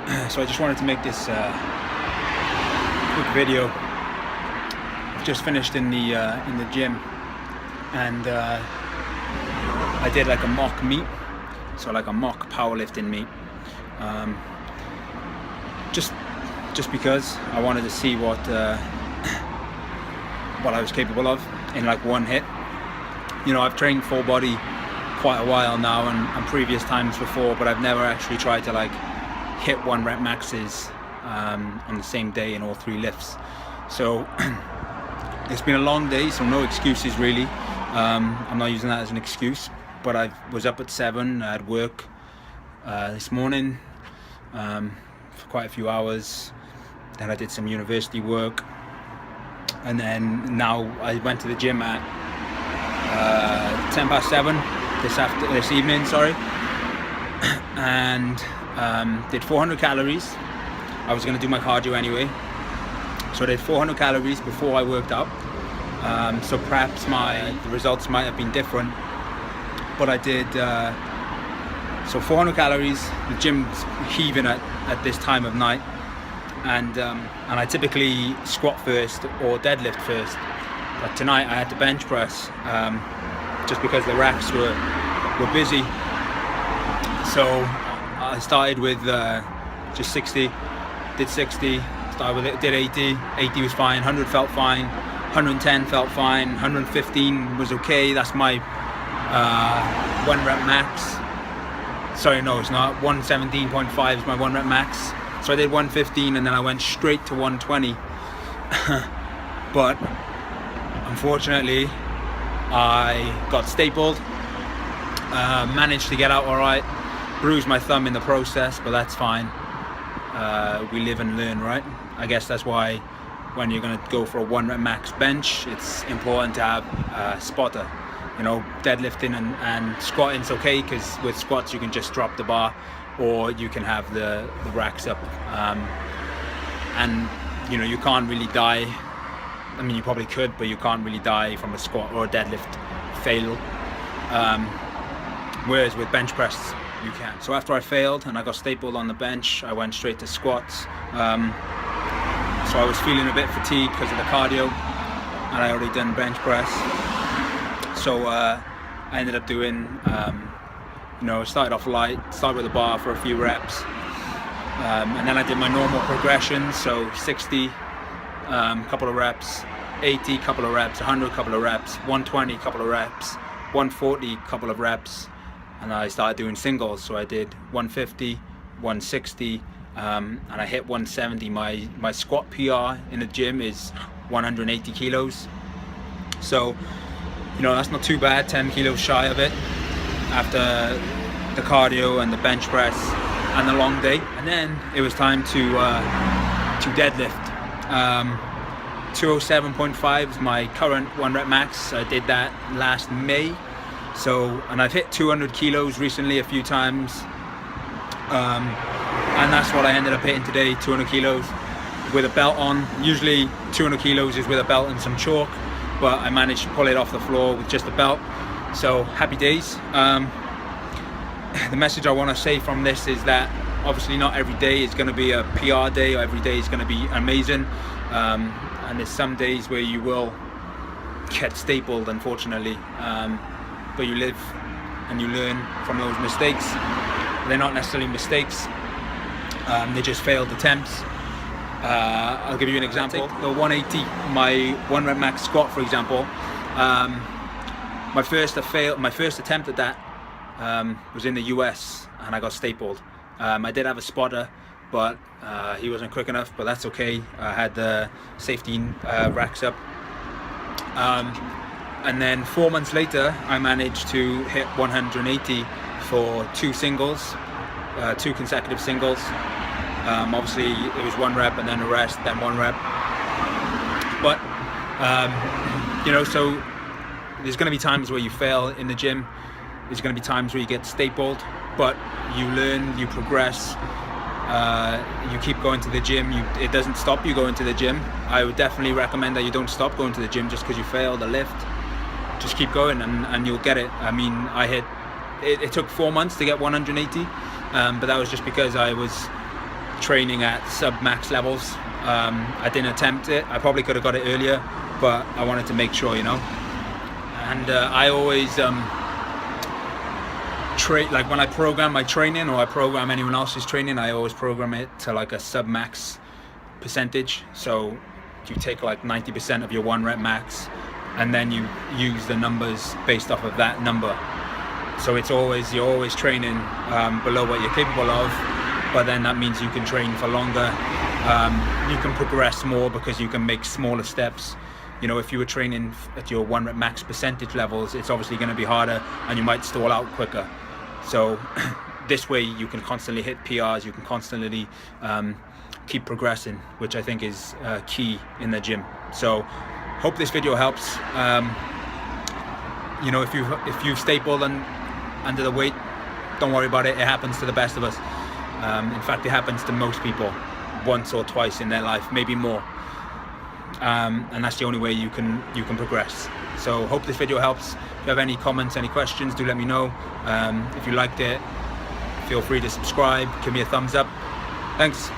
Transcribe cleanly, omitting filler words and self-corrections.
So I just wanted to make this quick video. I've just finished in the gym, and I did like a mock meet, so like a mock powerlifting meet, just because I wanted to see what I was capable of in like one hit. You know, I've trained full body quite a while now and previous times before, but I've never actually tried to like hit 1 rep maxes on the same day in all 3 lifts. So it's been a long day, so no excuses really. I'm not using that as an excuse, but I was up at 7. I had work this morning for quite a few hours. Then I did some university work, and then now I went to the gym at 7:10 this evening, and did 400 calories. I was going to do my cardio anyway, so I did 400 calories before I worked out. So perhaps the results might have been different, but I did so 400 calories. The gym's heaving at this time of night, and I typically squat first or deadlift first, but tonight I had to bench press just because the racks were busy. So I started with just 60, did 60, started with it, did 80 was fine, 100 felt fine, 110 felt fine, 115 was okay. That's my 1 rep max. Sorry, no, it's not. 117.5 is my 1 rep max. So I did 115 and then I went straight to 120. But unfortunately, I got stapled. Managed to get out all right. Bruised my thumb in the process, but that's fine. We live and learn, right? I guess that's why when you're going to go for a 1 rep max bench, it's important to have a spotter. You know, deadlifting and squatting's okay, because with squats you can just drop the bar, or you can have the racks up, and you know, you can't really die. I mean, you probably could, but you can't really die from a squat or a deadlift fail. Whereas with bench press, you can. So after I failed and I got stapled on the bench, I went straight to squats. So I was feeling a bit fatigued because of the cardio, and I already done bench press. So I ended up doing, you know, started off light, started with a bar for a few reps, and then I did my normal progression. So 60, couple of reps, 80, couple of reps, 100, couple of reps, 120, couple of reps, 140, couple of reps, and I started doing singles. So I did 150, 160, and I hit 170. My squat PR in the gym is 180 kilos. So, you know, that's not too bad, 10 kilos shy of it after the cardio and the bench press and the long day. And then it was time to deadlift. 207.5 is my current 1 rep max. I did that last May. So, and I've hit 200 kilos recently a few times. And that's what I ended up hitting today, 200 kilos with a belt on. Usually 200 kilos is with a belt and some chalk, but I managed to pull it off the floor with just a belt. So happy days. The message I want to say from this is that obviously not every day is going to be a PR day, or every day is going to be amazing. And there's some days where you will get stapled, unfortunately. But you live and you learn from those mistakes. They're not necessarily mistakes. They're just failed attempts. I'll give you an example. The 180, my 1 rep max squat, for example. My first attempt at that was in the US, and I got stapled. I did have a spotter, but he wasn't quick enough, but that's okay. I had the safety racks up. And then 4 months later, I managed to hit 180 for 2 singles, 2 consecutive singles. Obviously it was 1 rep and then a rest, then 1 rep. But you know, so there's going to be times where you fail in the gym. There's going to be times where you get stapled, but you learn, you progress. You keep going to the gym. It doesn't stop you going to the gym. I would definitely recommend that you don't stop going to the gym just because you failed a lift. Just keep going and you'll get it. I mean, it took 4 months to get 180, but that was just because I was training at sub-max levels. I didn't attempt it. I probably could have got it earlier, but I wanted to make sure, you know. And I always like when I program my training, or I program anyone else's training, I always program it to like a sub-max percentage. So you take like 90% of your 1 rep max, and then you use the numbers based off of that number. So you're always training below what you're capable of, but then that means you can train for longer. You can progress more because you can make smaller steps. You know, if you were training at your 1 rep max percentage levels, it's obviously going to be harder, and you might stall out quicker. So this way you can constantly hit PRs, you can constantly keep progressing, which I think is key in the gym. So hope this video helps. You know, if you've stapled under the weight, don't worry about it. It happens to the best of us. In fact, it happens to most people once or twice in their life, maybe more. And that's the only way you can progress. So hope this video helps. If you have any comments, any questions, do let me know. If you liked it, feel free to subscribe, give me a thumbs up. Thanks.